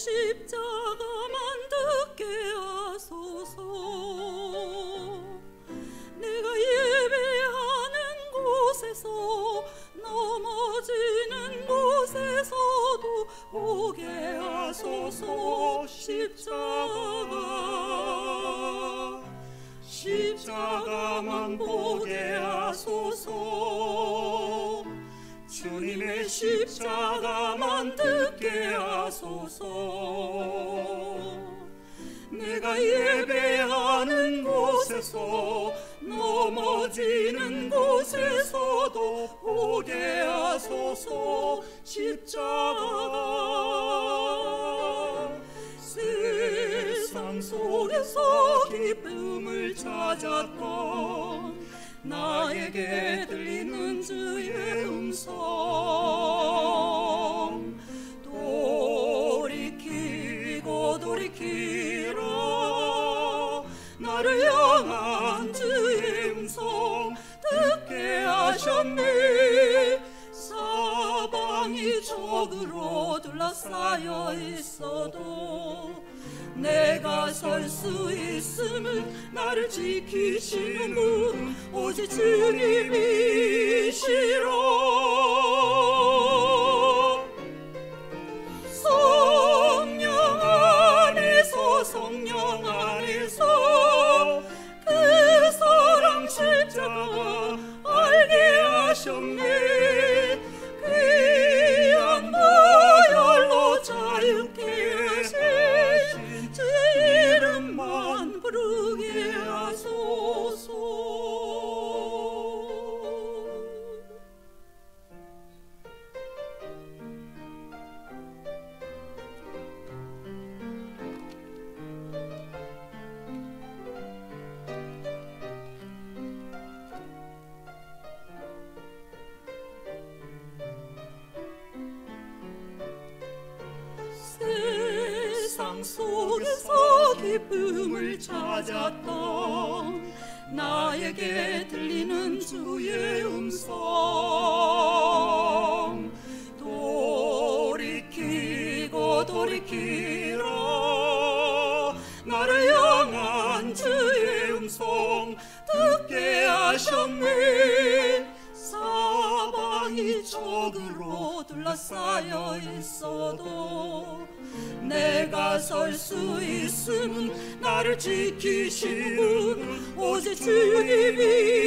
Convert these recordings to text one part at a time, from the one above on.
십자가만 듣게 하소서. 내가 예배하는 곳에서 넘어지는 곳에서도 보게 하소서. 십자가만 보게 하소서. 주님의 십자가만 듣게 하소서. 내가 예배하는 곳에서 넘어지는 곳에서도 보게 하소서. 십자가 세상 속에서 기쁨을 찾았던 나에게 들리는 주의 음성, 돌이키라 나를 향한 주의 음성 듣게 하셨네. 사방이 적으로 둘러싸여 있어도 내가 설 수 있음은 나를 지키시는 분 오직 주님이시라. 성령 안에서 그 사랑 십자가 알게 하셨네. 귀한 보혈로 자유케 하신 주의 이름만 부르게 하소서. 세상 속에서 기쁨을 찾았던 나에게 들리는 주의 음성, 돌이키라 나를 향한 주의 음성 듣게 하셨네. 사방이 적으로 둘러싸여 있어도 내가 설 수 있음은 나를 지키시는 오직 주님이시라.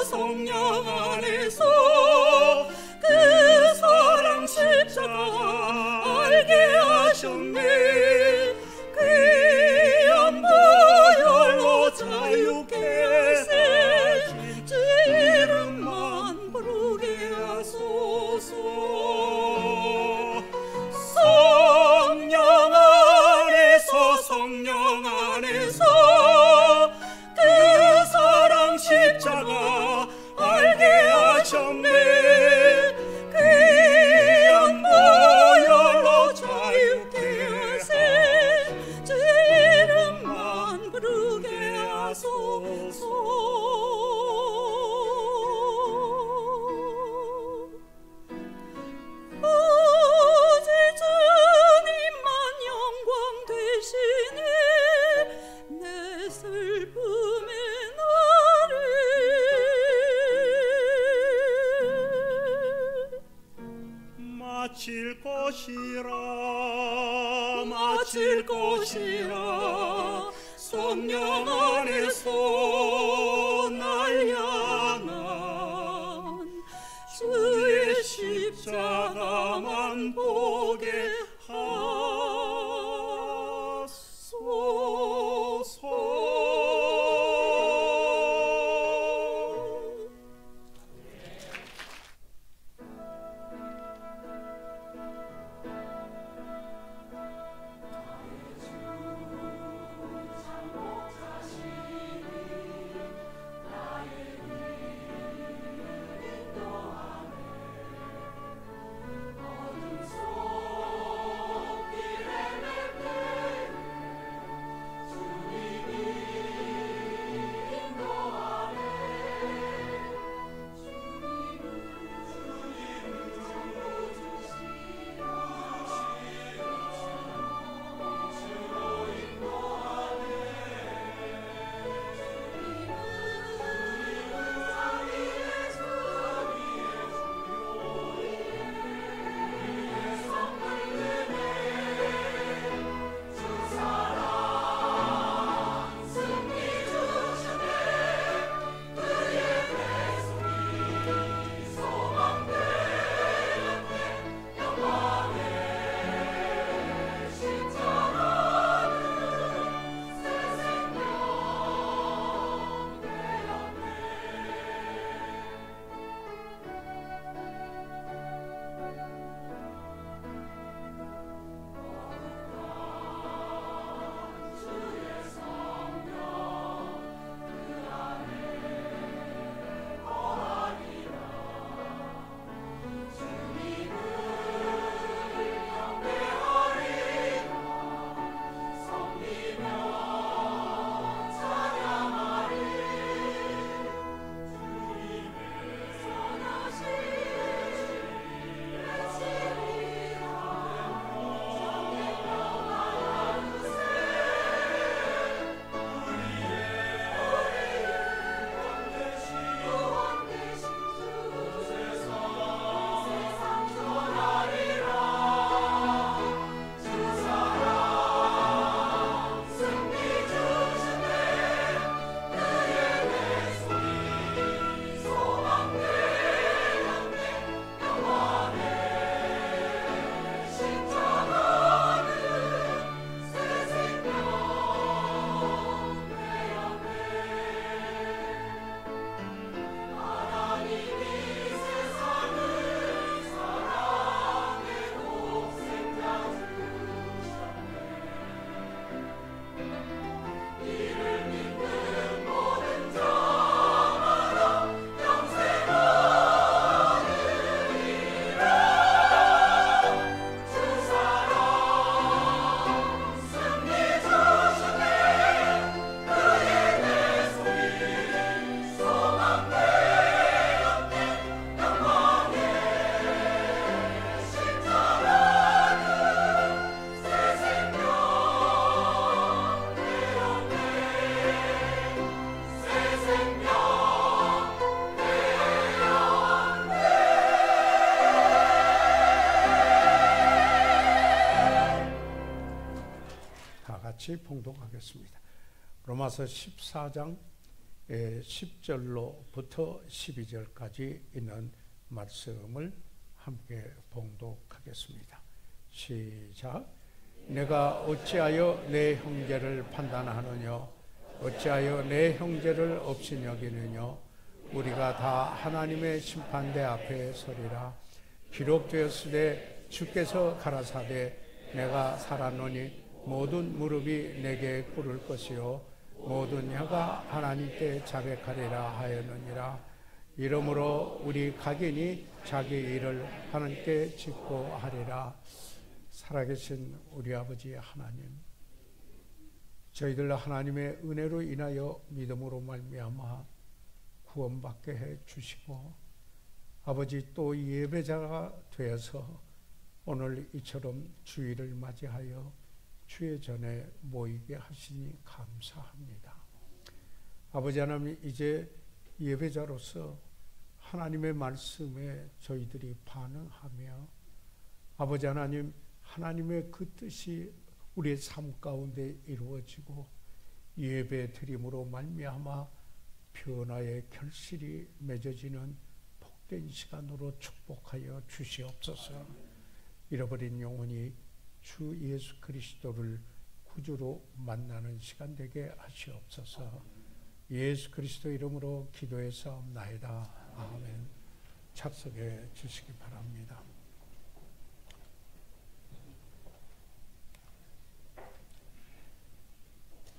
성령 안에서 그 사랑 십자가 알게 하셨네. 귀한 보혈로 자유케 하신 주의 이름만 부르게 하소서. 성령 안에서 그 사랑 십자가 알게 하셨네. 귀한 보혈로 자유케 하신 주의 이름만 부르게 하소서. 오직 주님만 영광 되시니 내 슬픔의 날을 마칠 것이라. 성령 안에서 날 향한 주의 십자가만 보게 하소서. 봉독하겠습니다. 로마서 14장 10절로부터 12절까지 있는 말씀을 함께 봉독하겠습니다. 시작. 내가 어찌하여 내 형제를 판단하느냐? 어찌하여 내 형제를 없이 여기느냐? 우리가 다 하나님의 심판대 앞에 서리라. 기록되었으되 주께서 가라사대 내가 살았노니 모든 무릎이 내게 꿇을 것이요 모든 혀가 하나님께 자백하리라 하였느니라. 이러므로 우리 각인이 자기 일을 하나님께 짓고 하리라. 살아계신 우리 아버지 하나님, 저희들 하나님의 은혜로 인하여 믿음으로 말미암아 구원받게 해 주시고, 아버지 또 예배자가 되어서 오늘 이처럼 주일을 맞이하여 주의 전에 모이게 하시니 감사합니다. 아버지 하나님, 이제 예배자로서 하나님의 말씀에 저희들이 반응하며, 아버지 하나님, 하나님의 그 뜻이 우리의 삶 가운데 이루어지고 예배 드림으로 말미암아 변화의 결실이 맺어지는 복된 시간으로 축복하여 주시옵소서. 잃어버린 영혼이 주 예수 그리스도를 구주로 만나는 시간 되게 하시옵소서. 예수 그리스도 이름으로 기도해사옵나이다. 아멘. 착석해 주시기 바랍니다.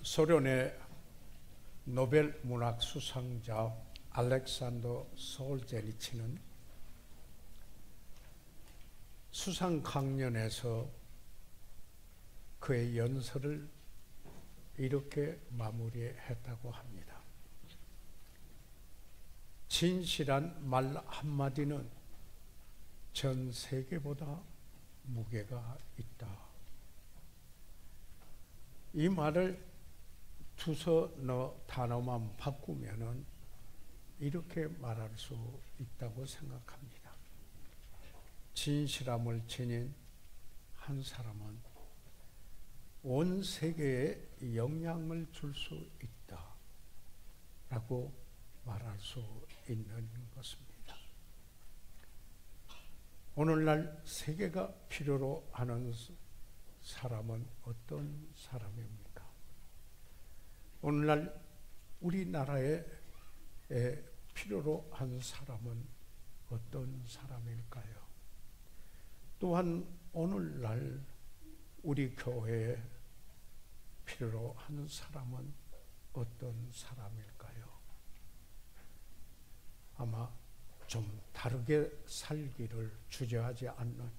소련의 노벨 문학 수상자 알렉산더 솔제니치는 수상 강연에서 그의 연설을 이렇게 마무리했다고 합니다. 진실한 말 한마디는 전 세계보다 무게가 있다. 이 말을 두서 단어만 바꾸면은 이렇게 말할 수 있다고 생각합니다. 진실함을 지닌 한 사람은 온 세계에 영향을 줄 수 있다 라고 말할 수 있는 것입니다. 오늘날 세계가 필요로 하는 사람은 어떤 사람입니까? 오늘날 우리나라에 필요로 하는 사람은 어떤 사람일까요? 또한 오늘날 우리 교회에 필요로 하는 사람은 어떤 사람일까요? 아마 좀 다르게 살기를 주저하지 않는,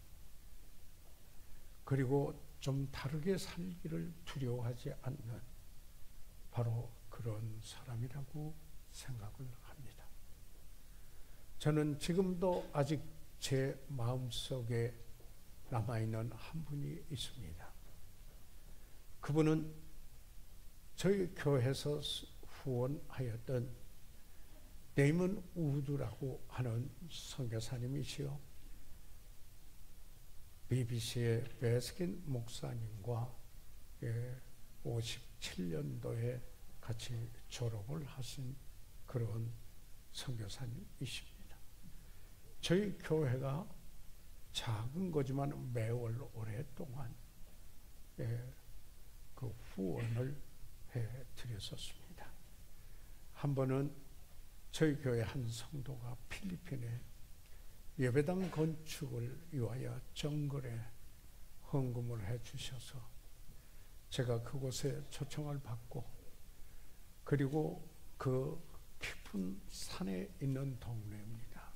그리고 좀 다르게 살기를 두려워하지 않는 바로 그런 사람이라고 생각을 합니다. 저는 지금도 아직 제 마음속에 남아있는 한 분이 있습니다. 그분은 저희 교회에서 후원하였던 데이먼 우드라고 하는 선교사님이시요, BBC의 베스킨 목사님과 57년도에 같이 졸업을 하신 그런 선교사님이십니다. 저희 교회가 작은 거지만 매월 오랫동안 그 후원을 해드렸었습니다. 한 번은 저희 교회 한 성도가 필리핀에 예배당 건축을 위하여 정글에 헌금을 해주셔서 제가 그곳에 초청을 받고, 그리고 그 깊은 산에 있는 동네입니다.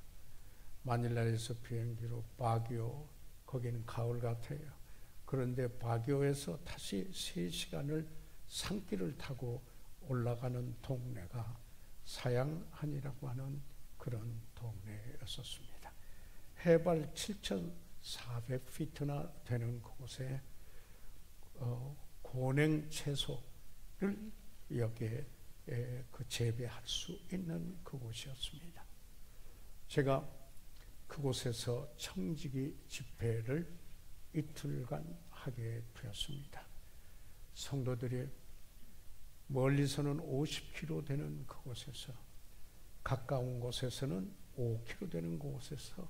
마닐라에서 비행기로 바기오, 거기는 가을 같아요. 그런데 바기오에서 다시 3시간을 산길을 타고 올라가는 동네가 사양한이라고 하는 그런 동네였었습니다. 해발 7,400피트나 되는 그곳에 고냉 채소를 여기에 그 재배할 수 있는 그곳이었습니다. 제가 그곳에서 청지기 집회를 이틀간 하게 되었습니다. 성도들이 멀리서는 50km 되는 그곳에서, 가까운 곳에서는 5km 되는 곳에서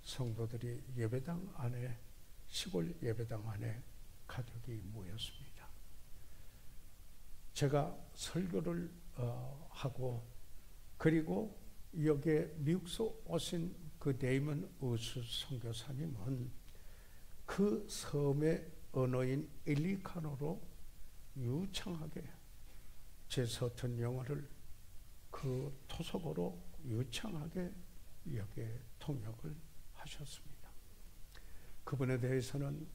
성도들이 예배당 안에, 시골 예배당 안에 가족이 모였습니다. 제가 설교를 하고, 그리고 여기에 미국에서 오신 그 데이먼 우스 선교사님은 그 섬의 언어인 일리카노로 유창하게 제 서툰 영어를 그 토속어로 유창하게 여기에 통역을 하셨습니다. 그분에 대해서는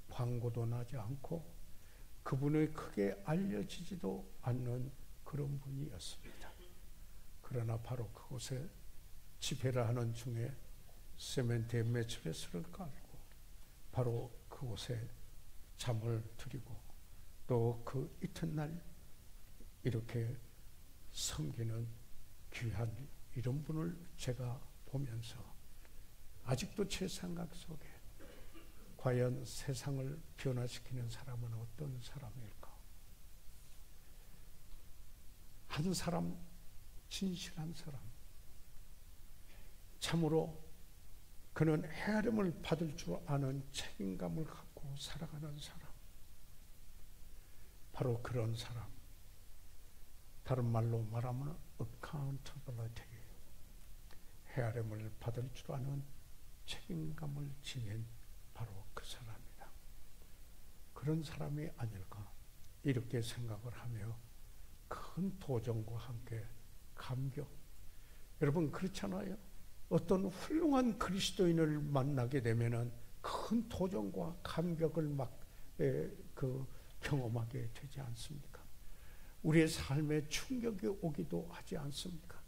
광고도 나지 않고 그분의 크게 알려지지도 않는 그런 분이었습니다. 그러나 바로 그곳에 집회를 하는 중에 세멘트에 매트레스를 깔고 바로 그곳에 잠을 드리고 또 그 이튿날 이렇게 섬기는 귀한 이런 분을 제가 보면서 아직도 제 생각 속에 과연 세상을 변화시키는 사람은 어떤 사람일까? 한 사람, 진실한 사람, 참으로 그는 헤아림을 받을 줄 아는 책임감을 갖고 살아가는 사람, 바로 그런 사람, 다른 말로 말하면 accountability, 헤아림을 받을 줄 아는 책임감을 지닌 바로 그 사람이다. 그런 사람이 아닐까 이렇게 생각을 하며 큰 도전과 함께 감격. 여러분 그렇잖아요. 어떤 훌륭한 그리스도인을 만나게 되면은 큰 도전과 감격을 경험하게 되지 않습니까? 우리의 삶에 충격이 오기도 하지 않습니까?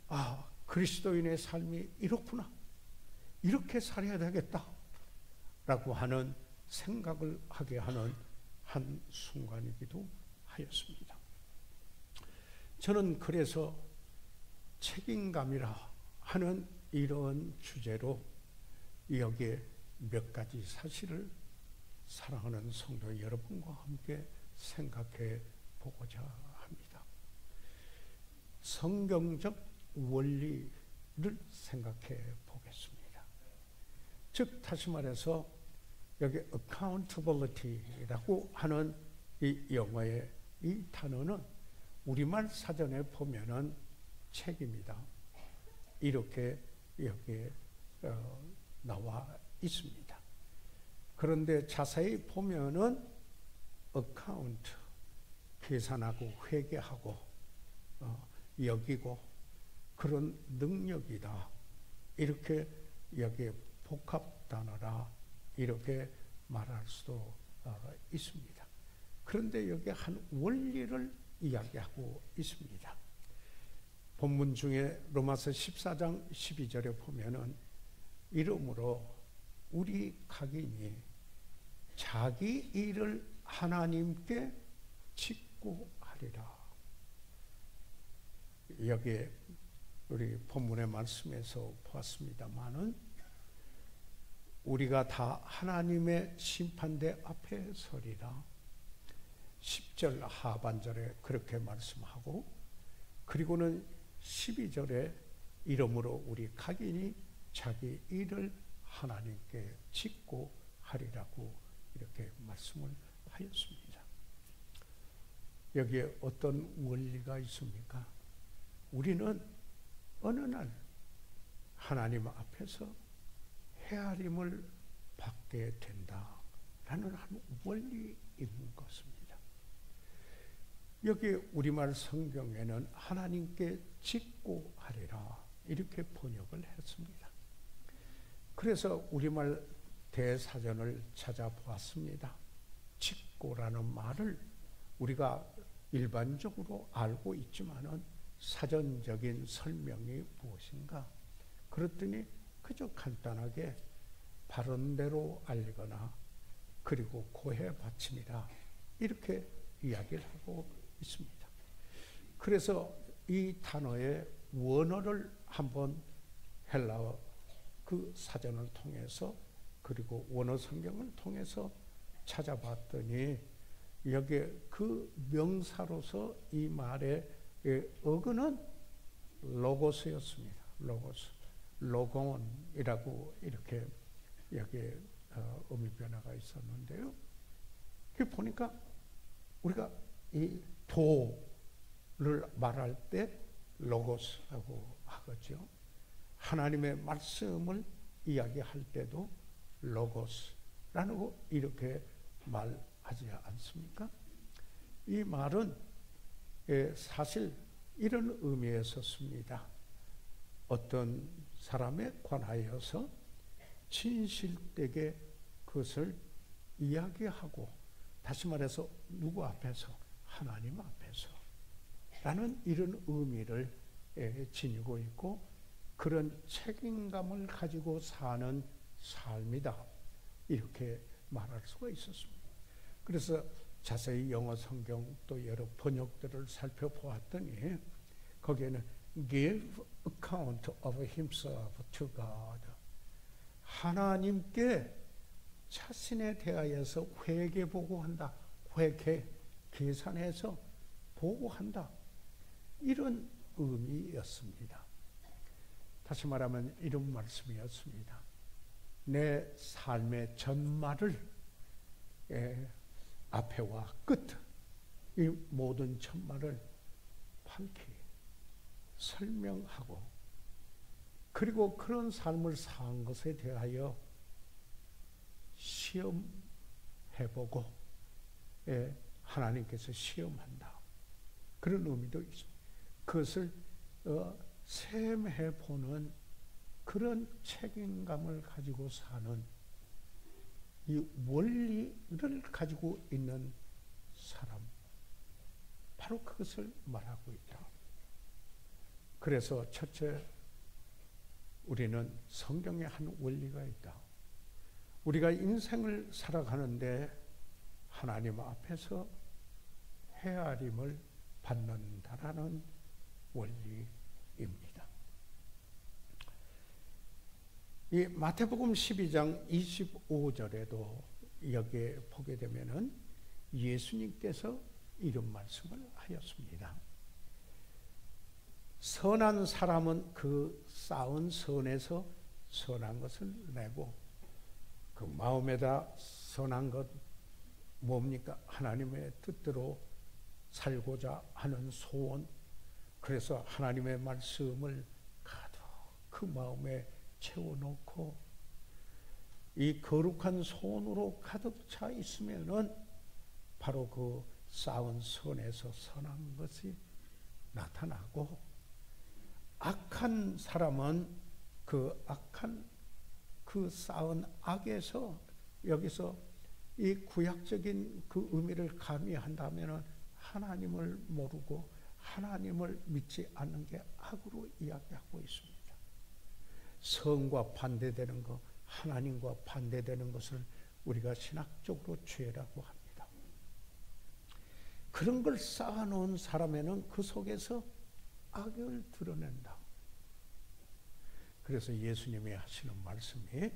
아, 그리스도인의 삶이 이렇구나. 이렇게 살아야 되겠다. 라고 하는 생각을 하게 하는 한 순간이기도 하였습니다. 저는 그래서 책임감이라 하는 이런 주제로 여기에 몇 가지 사실을 사랑하는 성도 여러분과 함께 생각해 보고자 합니다. 성경적 원리를 생각해 보겠습니다. 즉 다시 말해서 여기 accountability라고 하는 이 영어의 이 단어는 우리말 사전에 보면은 책임이다. 이렇게 여기에 나와 있습니다. 그런데 자세히 보면은 account, 계산하고 회계하고 여기고 그런 능력이다. 이렇게 여기에 복합 단어라 이렇게 말할 수도 있습니다. 그런데 여기 한 원리를 이야기하고 있습니다. 본문 중에 로마서 14장 12절에 보면은 이러므로 우리 각인이 자기 일을 하나님께 직고하리라. 여기에 우리 본문의 말씀에서 보았습니다마는 우리가 다 하나님의 심판대 앞에 서리라. 10절 하반절에 그렇게 말씀하고 그리고는 12절에 이러므로 우리 각인이 자기 일을 하나님께 직고하리라고 이렇게 말씀을 하였습니다. 여기에 어떤 원리가 있습니까? 우리는 어느 날 하나님 앞에서 헤아림을 받게 된다라는 한 원리 있는 것입니다. 여기 우리말 성경에는 하나님께 직고하리라 이렇게 번역을 했습니다. 그래서 우리말 대사전을 찾아보았습니다. 직고라는 말을 우리가 일반적으로 알고 있지만은 사전적인 설명이 무엇인가? 그랬더니 그저 간단하게 바른대로 알리거나 그리고 고해 바침이라 이렇게 이야기를 하고 있습니다. 그래서 이 단어의 원어를 한번 헬라어 그 사전을 통해서 그리고 원어 성경을 통해서 찾아봤더니 여기에 그 명사로서 이 말의 어근은 로고스였습니다. 로고스, 로곤이라고 이렇게 여기에 의미 변화가 있었는데요. 그 보니까 우리가 이 도를 말할 때 로고스라고 하겠죠. 하나님의 말씀을 이야기할 때도 로고스라고 이렇게 말하지 않습니까? 이 말은 사실 이런 의미였었습니다. 어떤 사람에 관하여서 진실되게 그것을 이야기하고, 다시 말해서 누구 앞에서? 하나님 앞에서 라는 이런 의미를 지니고 있고, 그런 책임감을 가지고 사는 삶이다, 이렇게 말할 수가 있었습니다. 그래서 자세히 영어 성경 또 여러 번역들을 살펴보았더니 거기에는 give account of himself to God, 하나님께 자신에 대하여서 회개 보고한다, 회개 계산해서 보고한다, 이런 의미였습니다. 다시 말하면 이런 말씀이었습니다. 내 삶의 전말을 앞에와 끝, 이 모든 전말을 밝히 설명하고, 그리고 그런 삶을 산 것에 대하여 시험해보고 하나님께서 시험한다, 그런 의미도 있습니다. 그것을 셈해보는 그런 책임감을 가지고 사는 이 원리를 가지고 있는 사람, 바로 그것을 말하고 있다. 그래서 첫째, 우리는 성경에 한 원리가 있다. 우리가 인생을 살아가는데 하나님 앞에서 헤아림을 받는다라는 원리입니다. 이 마태복음 12장 25절에도 여기에 보게 되면은 예수님께서 이런 말씀을 하였습니다. 선한 사람은 그 쌓은 선에서 선한 것을 내고, 그 마음에다 선한 것 뭡니까? 하나님의 뜻대로 살고자 하는 소원, 그래서 하나님의 말씀을 가득 그 마음에 채워놓고 이 거룩한 소원으로 가득 차 있으면은 바로 그 쌓은 선에서 선한 것이 나타나고, 악한 사람은 그 악한 그 쌓은 악에서, 여기서 이 구약적인 그 의미를 가미한다면은 하나님을 모르고 하나님을 믿지 않는 게 악으로 이야기하고 있습니다. 성과 반대되는 것, 하나님과 반대되는 것을 우리가 신학적으로 죄라고 합니다. 그런 걸 쌓아놓은 사람에는 그 속에서 악을 드러낸다. 그래서 예수님이 하시는 말씀이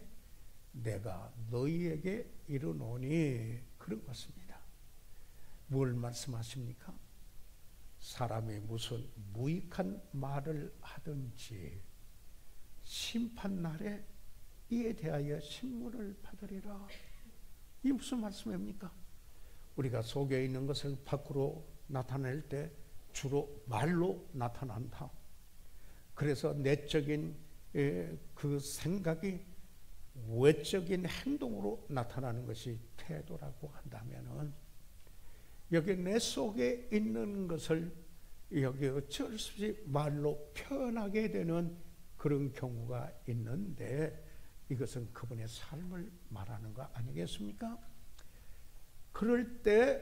내가 너희에게 이르노니, 그런 것 같습니다. 뭘 말씀하십니까? 사람이 무슨 무익한 말을 하든지 심판날에 이에 대하여 신문을 받으리라. 이게 무슨 말씀입니까? 우리가 속에 있는 것을 밖으로 나타낼 때 주로 말로 나타난다. 그래서 내적인 그 생각이 외적인 행동으로 나타나는 것이 태도라고 한다면은, 여기 내 속에 있는 것을 여기 어쩔 수 없이 말로 표현하게 되는 그런 경우가 있는데, 이것은 그분의 삶을 말하는 거 아니겠습니까? 그럴 때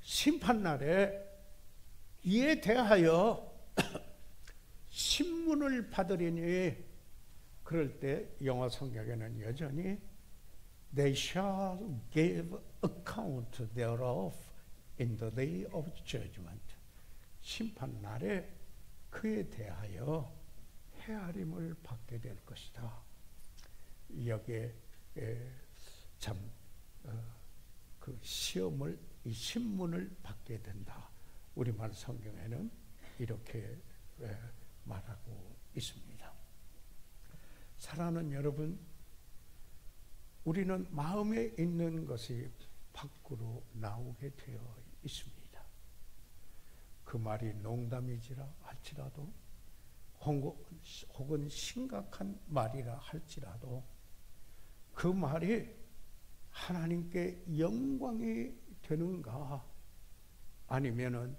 심판날에 이에 대하여 신문을 받으리니, 그럴 때 영어 성경에는 여전히 They shall give account thereof in the day of judgment. 심판날에 그에 대하여 헤아림을 받게 될 것이다. 여기에 참 그 시험을 이 신문을 받게 된다. 우리말 성경에는 이렇게 말하고 있습니다. 사랑하는 여러분, 우리는 마음에 있는 것이 밖으로 나오게 되어 있습니다. 그 말이 농담이지라 할지라도 혹은 심각한 말이라 할지라도 그 말이 하나님께 영광이 되는가 아니면은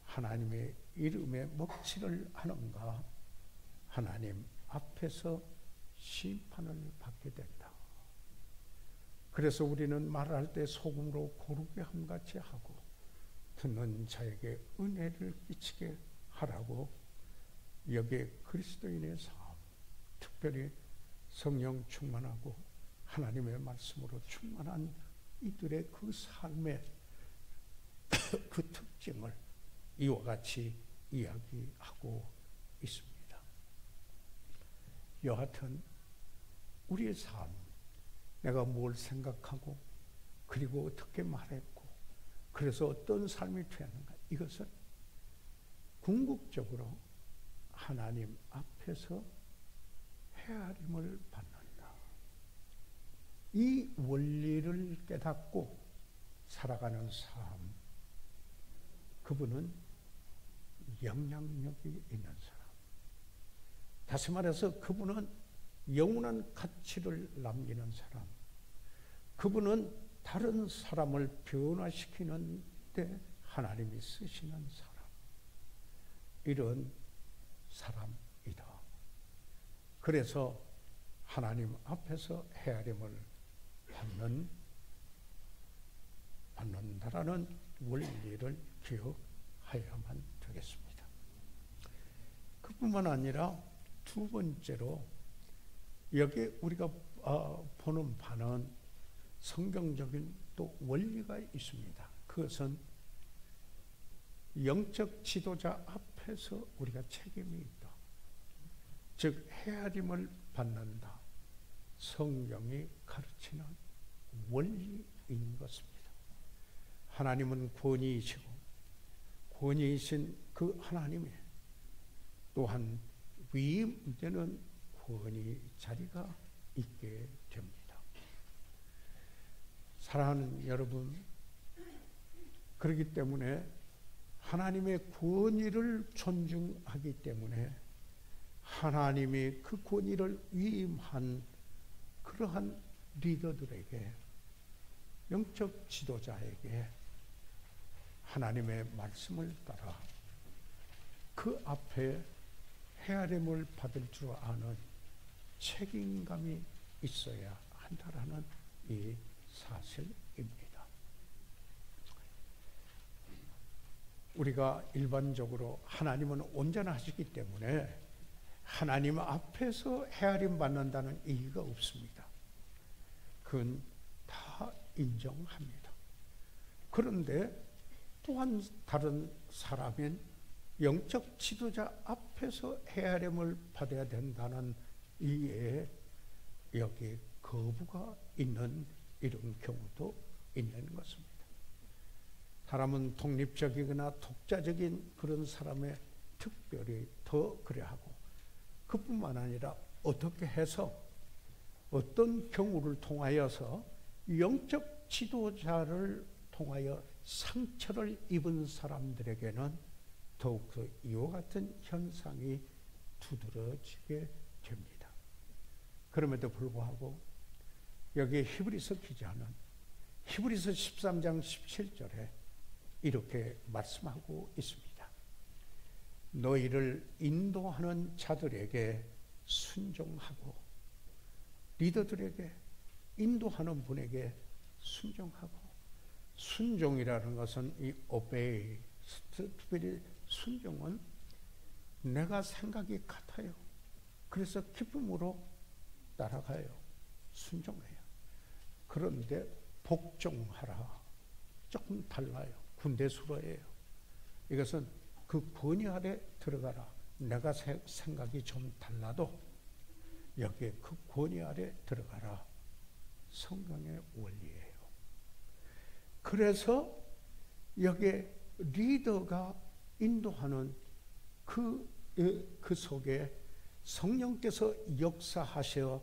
하나님의 이름에 먹칠을 하는가 하나님 앞에서 심판을 받게 된다. 그래서 우리는 말할 때 소금으로 고르게 함같이 하고 듣는 자에게 은혜를 끼치게 하라고 여기에 그리스도인의 삶, 특별히 성령 충만하고 하나님의 말씀으로 충만한 이들의 그 삶의 그 특징을 이와 같이 이야기하고 있습니다. 여하튼 우리의 삶, 내가 뭘 생각하고 그리고 어떻게 말했고 그래서 어떤 삶이 되는가, 이것은 궁극적으로 하나님 앞에서 헤아림을 받는다. 이 원리를 깨닫고 살아가는 삶, 그분은 영향력이 있는 사람. 다시 말해서 그분은 영원한 가치를 남기는 사람. 그분은 다른 사람을 변화시키는 데 하나님이 쓰시는 사람. 이런 사람이다. 그래서 하나님 앞에서 헤아림을 받는다라는 원리를 기억하여야만 되겠습니다. 그뿐만 아니라 두 번째로 여기 우리가 보는 바는 성경적인 또 원리가 있습니다. 그것은 영적 지도자 앞에서 우리가 책임이 있다. 즉 헤아림을 받는다. 성경이 가르치는 원리인 것입니다. 하나님은 권위이시고 권위이신 그 하나님이 또한 위임되는 권위 자리가 있게 됩니다. 사랑하는 여러분, 그렇기 때문에 하나님의 권위를 존중하기 때문에 하나님이 그 권위를 위임한 그러한 리더들에게, 영적 지도자에게 하나님의 말씀을 따라 그 앞에 헤아림을 받을 줄 아는 책임감이 있어야 한다라는 이 사실입니다. 우리가 일반적으로 하나님은 온전하시기 때문에 하나님 앞에서 헤아림 받는다는 얘기가 없습니다. 그건 다 인정합니다. 그런데 또한 다른 사람인 영적 지도자 앞에서 헤아림을 받아야 된다는 이에 여기 거부가 있는 이런 경우도 있는 것입니다. 사람은 독립적이거나 독자적인 그런 사람에 특별히 더 그래하고, 그뿐만 아니라 어떻게 해서 어떤 경우를 통하여서 영적 지도자를 통하여 상처를 입은 사람들에게는 더욱더 이와 같은 현상이 두드러지게 됩니다. 그럼에도 불구하고 여기에 히브리서 기자는 히브리서 13장 17절에 이렇게 말씀하고 있습니다. 너희를 인도하는 자들에게 순종하고, 리더들에게, 인도하는 분에게 순종하고. 순종이라는 것은 이 obey, 특별히 순종은 내가 생각이 같아요. 그래서 기쁨으로 따라가요. 순종해요. 그런데 복종하라, 조금 달라요. 군대수로예요. 이것은 그 권위 아래 들어가라. 내가 생각이 좀 달라도 여기에 그 권위 아래 들어가라. 성경의 원리예요. 그래서 여기에 리더가 인도하는 그 속에 성령께서 역사하셔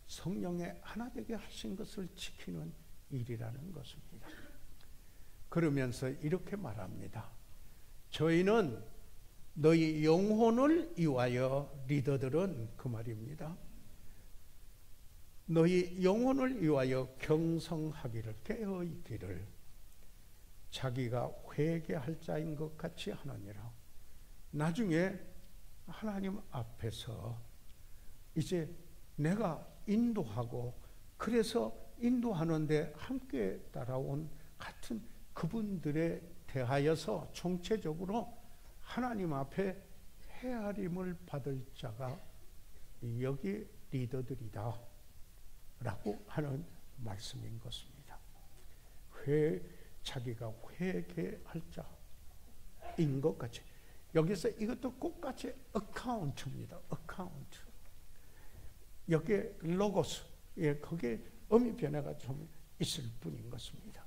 성령의 하나 되게 하신 것을 지키는 일이라는 것입니다. 그러면서 이렇게 말합니다. 저희는 너희 영혼을 위하여, 리더들은 그 말입니다. 너희 영혼을 위하여 경성하기를, 깨어있기를 자기가 회개할 자인 것 같이 하느니라. 나중에 하나님 앞에서 이제 내가 인도하고, 그래서 인도하는데 함께 따라온 같은 그분들에 대하여서 총체적으로 하나님 앞에 헤아림을 받을 자가 여기 리더들이다 라고 하는 말씀인 것입니다. 자기가 회개할 자인 것 같이. 여기서 이것도 똑같이 어카운트입니다. 어카운트. 여기에 로고스, 거기에 어미 변화가 좀 있을 뿐인 것입니다.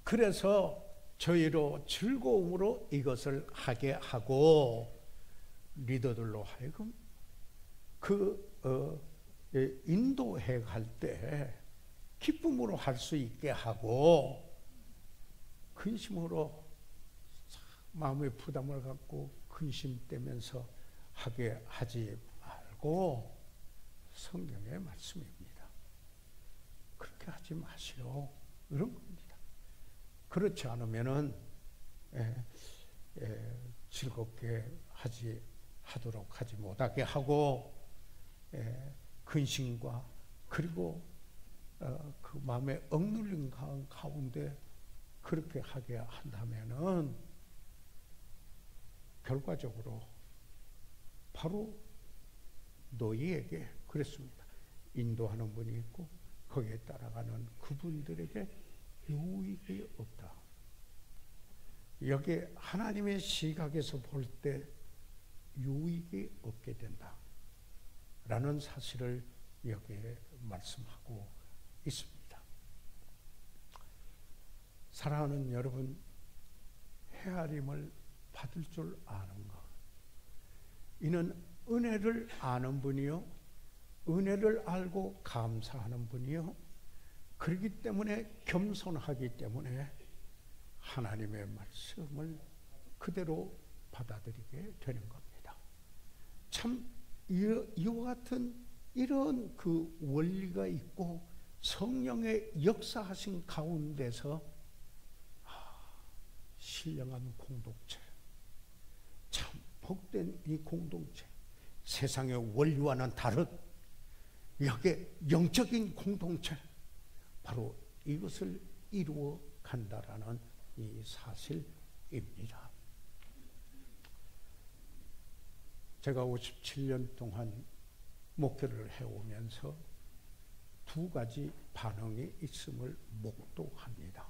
그래서 저희로 즐거움으로 이것을 하게 하고, 리더들로 하여금 인도해 갈 때 기쁨으로 할 수 있게 하고, 근심으로 마음의 부담을 갖고 근심되면서 하게 하지 말고, 성경의 말씀입니다. 그렇게 하지 마시오, 이런 겁니다. 그렇지 않으면은 즐겁게 하도록 하지 못하게 하고, 근심과 그리고 그 마음의 억눌린 가운데 그렇게 하게 한다면은 결과적으로 바로 너희에게, 그랬습니다, 인도하는 분이 있고 거기에 따라가는 그분들에게 유익이 없다. 여기에 하나님의 시각에서 볼 때 유익이 없게 된다 라는 사실을 여기에 말씀하고 있습니다. 사랑하는 여러분, 헤아림을 받을 줄 아는 것, 이는 은혜를 아는 분이요, 은혜를 알고 감사하는 분이요, 그렇기 때문에 겸손하기 때문에 하나님의 말씀을 그대로 받아들이게 되는 겁니다. 참 이와 같은 이런 그 원리가 있고 성령의 역사하신 가운데서 신령한 공동체, 참 복된 이 공동체, 세상의 원리와는 다른 여기에 영적인 공동체, 바로 이것을 이루어 간다라는 이 사실입니다. 제가 57년 동안 목회를 해오면서 두 가지 반응이 있음을 목도합니다.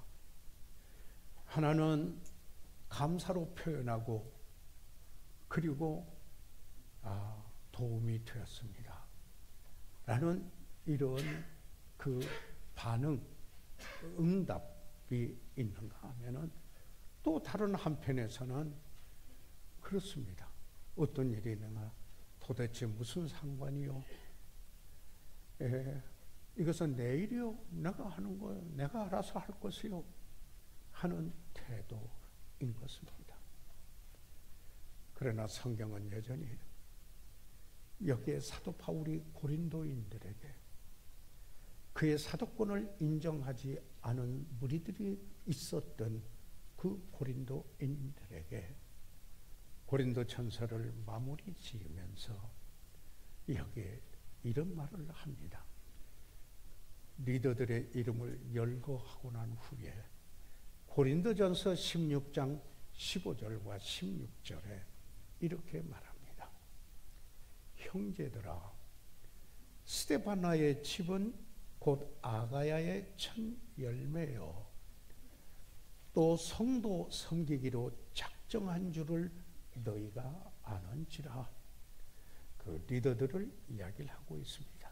하나는 감사로 표현하고, 그리고 도움이 되었습니다 라는 이런 그 반응, 응답이 있는가 하면은, 또 다른 한편에서는 그렇습니다. 어떤 일이 있는가, 도대체 무슨 상관이요? 이것은 내 일이요, 내가 하는 거요, 내가 알아서 할 것이요 하는 태도인 것입니다. 그러나 성경은 여전히 여기에 사도 바울이 고린도인들에게 그의 사도권을 인정하지 않은 무리들이 있었던 그 고린도인들에게 고린도 전서를 마무리 지으면서 여기에 이런 말을 합니다. 리더들의 이름을 열거하고 난 후에 고린도 전서 16장 15절과 16절에 이렇게 말합니다. 형제들아, 스데바나의 집은 곧 아가야의 첫 열매요, 또 성도 섬기기로 작정한 줄을 너희가 아는지라. 그 리더들을 이야기를 하고 있습니다.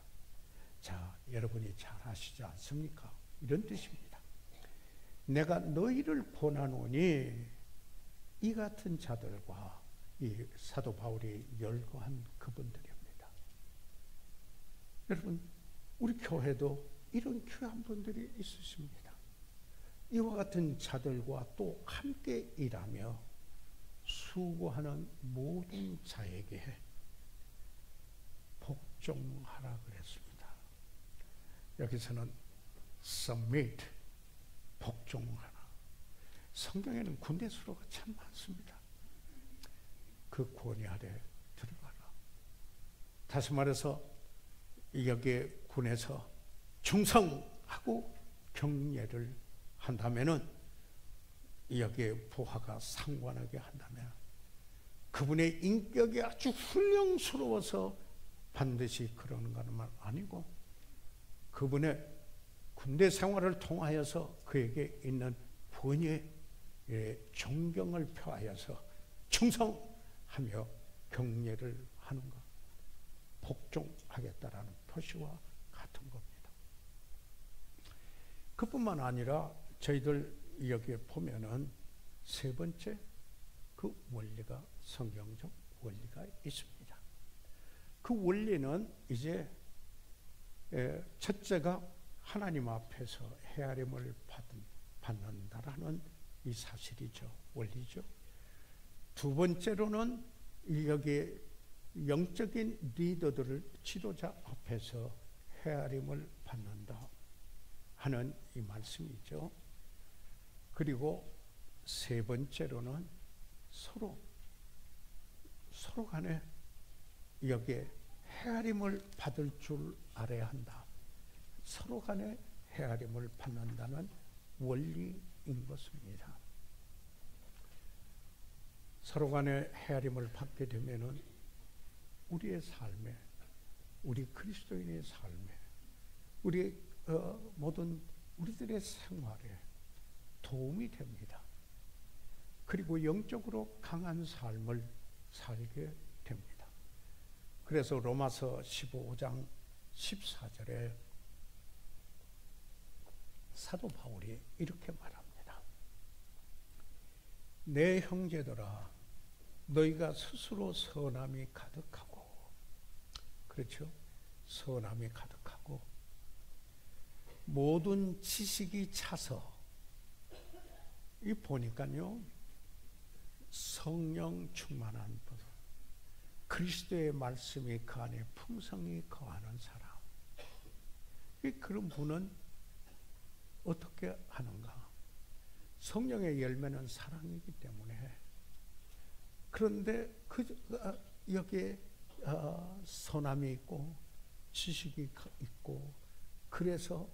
자, 여러분이 잘 아시지 않습니까? 이런 뜻입니다. 내가 너희를 권하노니 이 같은 자들과 이 사도 바울이 열거한 그분들입니다. 여러분, 우리 교회도 이런 귀한 분들이 있으십니다. 이와 같은 자들과 또 함께 일하며 수고하는 모든 자에게 복종하라 그랬습니다. 여기서는 submit, 복종하라. 성경에는 군대 수로가 참 많습니다. 그 권위 아래 들어가라. 다시 말해서 여기 군에서 충성하고 경례를 한다면은 여기에 부하가 상관하게 한다면 그분의 인격이 아주 훌륭스러워서 반드시 그러는 것은 아니고 그분의 군대 생활을 통하여서 그에게 있는 본의 존경을 표하여서 충성하며 경례를 하는 것, 복종하겠다라는 표시와 같은 겁니다. 그뿐만 아니라 저희들 여기에 보면은 세 번째 그 원리가 성경적 원리가 있습니다. 그 원리는 이제 첫째가 하나님 앞에서 헤아림을 받는다라는 이 사실이죠. 원리죠. 두 번째로는 여기 영적인 리더들을 지도자 앞에서 헤아림을 받는다 하는 이 말씀이죠. 그리고 세 번째로는 서로 간에 여기에 헤아림을 받을 줄 알아야 한다. 서로 간에 헤아림을 받는다는 원리인 것입니다. 서로 간에 헤아림을 받게 되면은 우리의 삶에, 우리 그리스도인의 삶에, 우리 모든 우리들의 생활에 도움이 됩니다. 그리고 영적으로 강한 삶을 살게 됩니다. 그래서 로마서 15장 14절에 사도 바울이 이렇게 말합니다. 내 형제들아, 너희가 스스로 선함이 가득하고, 그렇죠? 선함이 가득하고 모든 지식이 차서, 이 보니까요 성령 충만한 분, 그리스도의 말씀이 그 안에 풍성히 거하는 사람, 그런 분은 어떻게 하는가? 성령의 열매는 사랑이기 때문에. 그런데 여기에 선함이 있고 지식이 있고, 그래서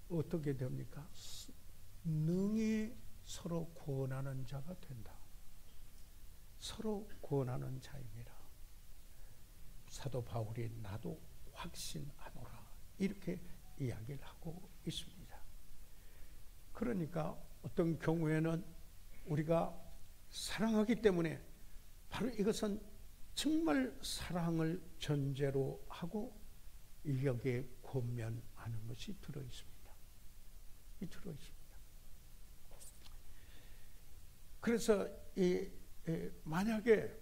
어떻게 됩니까? 능히 서로 구원하는 자가 된다. 서로 구원하는 자입니다. 사도 바울이 나도 확신하노라 이렇게 이야기를 하고 있습니다. 그러니까 어떤 경우에는 우리가 사랑하기 때문에 바로 이것은 정말 사랑을 전제로 하고 여기에 권면하는 것이 들어있습니다. 그래서 만약에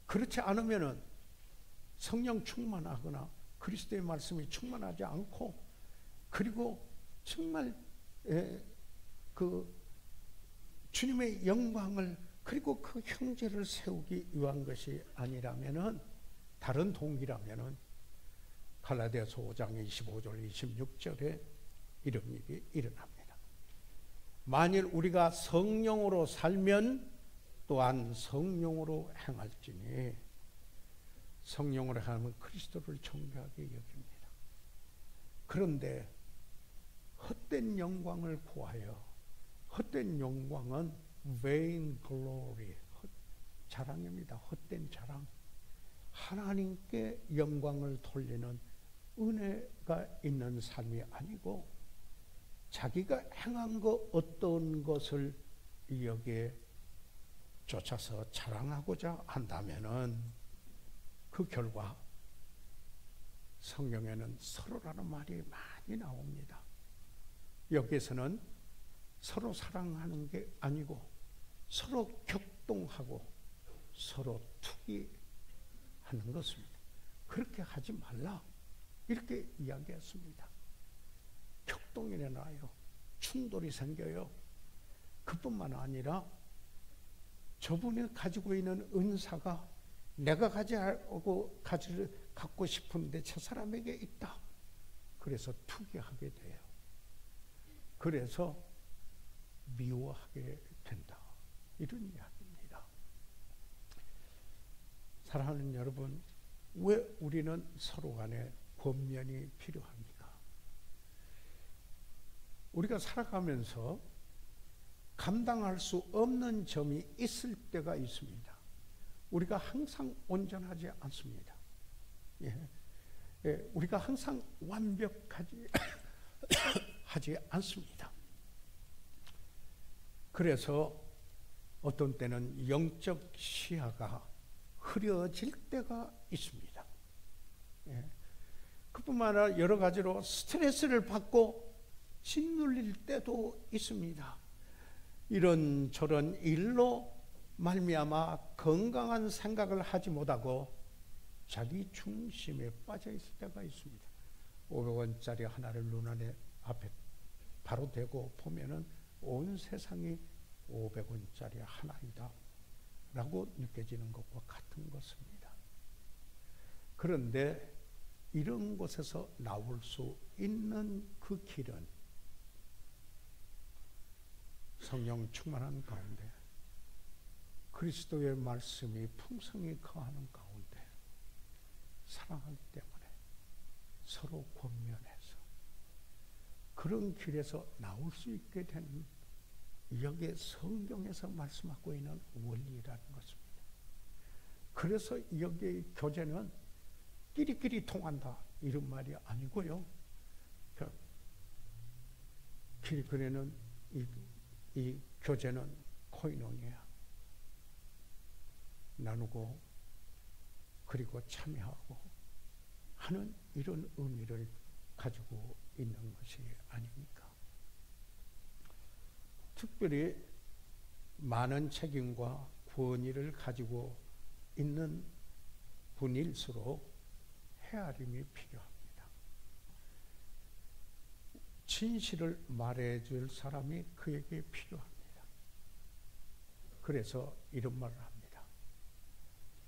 그렇지 않으면은 성령 충만하거나 그리스도의 말씀이 충만하지 않고, 그리고 정말 그 주님의 영광을, 그리고 그 형제를 세우기 위한 것이 아니라면은, 다른 동기라면은 갈라디아서 5장 25절 26절에 이런 일이 일어납니다. 만일 우리가 성령으로 살면 또한 성령으로 행할지니, 성령으로 하면 그리스도를 존귀하게 여깁니다. 그런데 헛된 영광을 구하여, 헛된 영광은 vain glory, 자랑입니다. 헛된 자랑. 하나님께 영광을 돌리는 은혜가 있는 삶이 아니고, 자기가 행한 것 어떤 것을 여기에 쫓아서 자랑하고자 한다면은 그 결과 성경에는 서로라는 말이 많이 나옵니다. 여기에서는 서로 사랑하는 게 아니고 서로 격동하고 서로 투기하는 것입니다. 그렇게 하지 말라 이렇게 이야기했습니다. 격동이 일어나요. 충돌이 생겨요. 그뿐만 아니라 저분이 가지고 있는 은사가 내가 갖고 싶은데 저 사람에게 있다. 그래서 투기하게 돼요. 그래서 미워하게 된다. 이런 이야기입니다. 사랑하는 여러분, 왜 우리는 서로 간에 권면이 필요합니까? 우리가 살아가면서 감당할 수 없는 점이 있을 때가 있습니다. 우리가 항상 온전하지 않습니다. 우리가 항상 완벽하지 하지 않습니다. 그래서 어떤 때는 영적 시야가 흐려질 때가 있습니다. 그뿐만 아니라 여러 가지로 스트레스를 받고 짓눌릴 때도 있습니다. 이런저런 일로 말미암아 건강한 생각을 하지 못하고 자기 중심에 빠져 있을 때가 있습니다. 500원짜리 하나를 눈 앞에 바로 대고 보면은 온 세상이 500원짜리 하나이다 라고 느껴지는 것과 같은 것입니다. 그런데 이런 곳에서 나올 수 있는 그 길은 성령 충만한 가운데 그리스도의 말씀이 풍성히 거하는 가운데 사랑하기 때문에 서로 권면해서 그런 길에서 나올 수 있게 되는 여기에 성경에서 말씀하고 있는 원리라는 것입니다. 그래서 여기의 교제는 끼리끼리 통한다 이런 말이 아니고요. 그에는 이 교제는 코이노니아 나누고 그리고 참여하고 하는 이런 의미를 가지고 있는 것이 아닙니까? 특별히 많은 책임과 권위를 가지고 있는 분일수록 헤아림이 필요합니다. 진실을 말해줄 사람이 그에게 필요합니다. 그래서 이런 말을 합니다.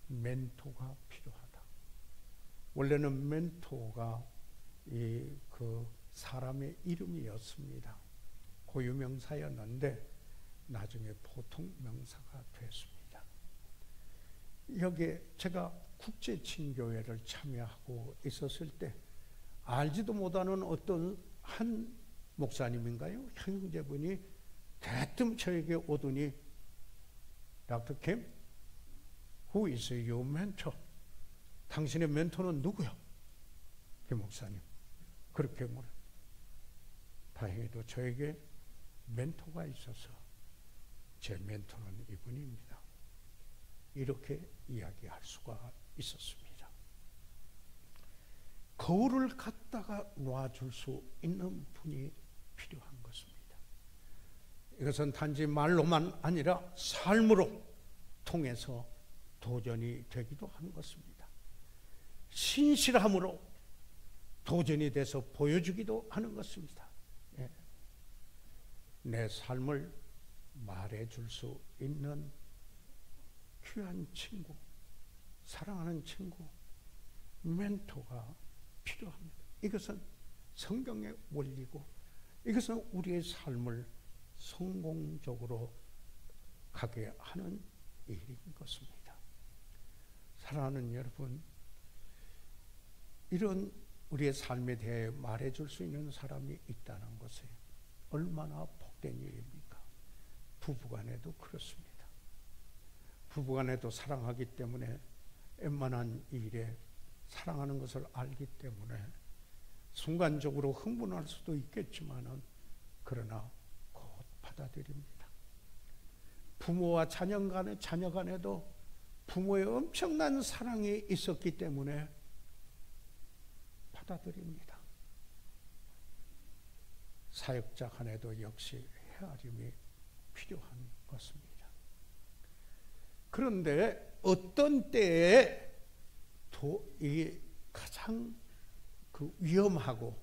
멘토가 필요하다. 원래는 멘토가 그 사람의 이름이었습니다. 고유명사였는데 나중에 보통 명사가 됐습니다. 여기에 제가 국제친교회를 참여하고 있었을 때 알지도 못하는 어떤 한 목사님인가요? 형제분이 대뜸 저에게 오더니 Dr. Kim, who is your mentor? 당신의 멘토는 누구요? 그 목사님. 그렇게 물어. 다행히도 저에게 멘토가 있어서 제 멘토는 이분입니다. 이렇게 이야기할 수가 있었습니다. 거울을 갖다가 놔줄 수 있는 분이 필요한 것입니다. 이것은 단지 말로만 아니라 삶으로 통해서 도전이 되기도 하는 것입니다. 신실함으로 도전이 돼서 보여주기도 하는 것입니다. 내 삶을 말해줄 수 있는 귀한 친구, 사랑하는 친구, 멘토가 필요합니다. 이것은 성경의 원리고 이것은 우리의 삶을 성공적으로 가게 하는 일인 것입니다. 사랑하는 여러분, 이런 우리의 삶에 대해 말해줄 수 있는 사람이 있다는 것이 얼마나 복된 일입니까? 부부간에도 그렇습니다. 부부간에도 사랑하기 때문에 웬만한 일에 사랑하는 것을 알기 때문에 순간적으로 흥분할 수도 있겠지만은 그러나 곧 받아들입니다. 부모와 자녀 간에도 부모의 엄청난 사랑이 있었기 때문에 받아들입니다. 사역자 간에도 역시 헤아림이 필요한 것입니다. 그런데 어떤 때에 이 가장 그 위험하고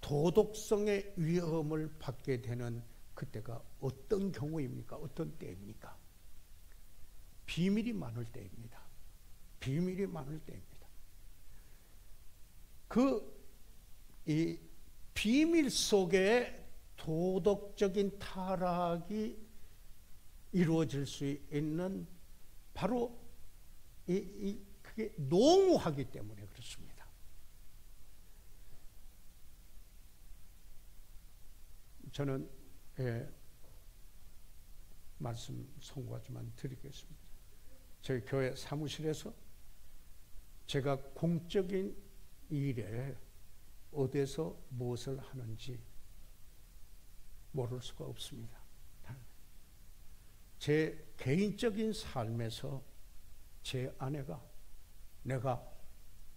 도덕성의 위험을 받게 되는 그때가 어떤 경우입니까? 어떤 때입니까? 비밀이 많을 때입니다. 비밀이 많을 때입니다. 이 비밀 속에 도덕적인 타락이 이루어질 수 있는 바로 그게 농후하기 때문에 그렇습니다. 저는 말씀 송구하지만 드리겠습니다. 저희 교회 사무실에서 제가 공적인 일에 어디서 무엇을 하는지 모를 수가 없습니다. 제 개인적인 삶에서 제 아내가 내가